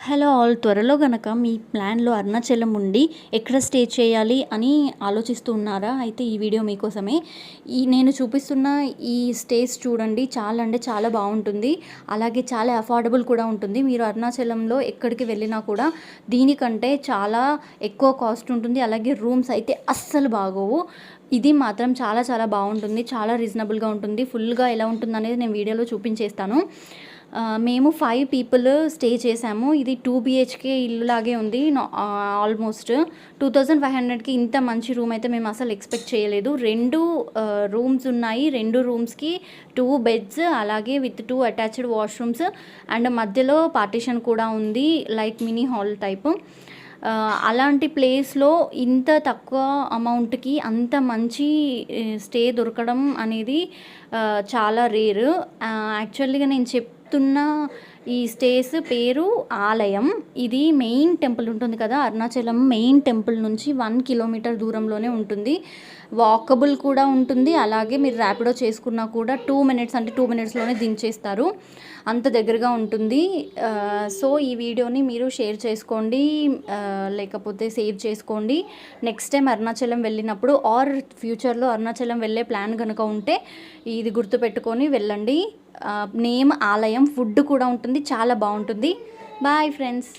Hello all, త్వరలో గనక మీ ప్లాన్లో అరుణాచలం ఉండి ఎక్కడ స్టే చేయాలి అని ఆలోచిస్తూ ఉన్నారా? అయితే ఈ వీడియో మీకోసమే. నేను చూపిస్తున్న ఈ స్టేస్ చూడండి, చాలా అంటే చాలా బాగుంటుంది. అలాగే చాలా అఫోర్డబుల్ కూడా ఉంటుంది. మీరు అరుణాచలంలో ఎక్కడికి వెళ్ళినా కూడా దీనికంటే చాలా ఎక్కువ కాస్ట్ ఉంటుంది. అలాగే రూమ్స్ అయితే అస్సలు బాగోవు. ఇది మాత్రం చాలా చాలా బాగుంటుంది, చాలా రీజనబుల్గా ఉంటుంది. ఫుల్గా ఎలా ఉంటుంది అనేది నేను వీడియోలో చూపించేస్తాను. మేము 5 పీపుల్ స్టే చేసాము. ఇది 2 బిహెచ్కే ఇల్లు లాగే ఉంది. ఆల్మోస్ట్ 2500కి ఇంత మంచి రూమ్ అయితే మేము అసలు ఎక్స్పెక్ట్ చేయలేదు. 2 రూమ్స్ ఉన్నాయి. 2 రూమ్స్కి 2 బెడ్స్, అలాగే విత్ 2 అటాచ్డ్ వాష్రూమ్స్ అండ్ మధ్యలో పార్టీషన్ కూడా ఉంది, లైక్ మినీ హాల్ టైప్. అలాంటి ప్లేస్లో ఇంత తక్కువ అమౌంట్కి అంత మంచి స్టే దొరకడం అనేది చాలా రేర్. యాక్చువల్గా నేను చెప్తున్న ఈ స్టేస్ పేరు ఆలయం. ఇది మెయిన్ టెంపుల్ ఉంటుంది కదా, అరుణాచలం మెయిన్ టెంపుల్ నుంచి 1 కిలోమీటర్ దూరంలోనే ఉంటుంది. వాకబుల్ కూడా ఉంటుంది. అలాగే మీరు ర్యాపిడో చేసుకున్నా కూడా 2 మినిట్స్ అంటే 2 మినిట్స్లోనే దించేస్తారు, అంత దగ్గరగా ఉంటుంది. సో ఈ వీడియోని మీరు షేర్ చేసుకోండి, లేకపోతే సేవ్ చేసుకోండి. నెక్స్ట్ టైం అరుణాచలం వెళ్ళినప్పుడు ఆర్ ఫ్యూచర్లో అరుణాచలం వెళ్ళే ప్లాన్ కనుక ఉంటే ఇది గుర్తుపెట్టుకొని వెళ్ళండి. నేమ్ ఆలయం. ఫుడ్ కూడా ఉంటుంది, చాలా బాగుంటుంది. Bye friends.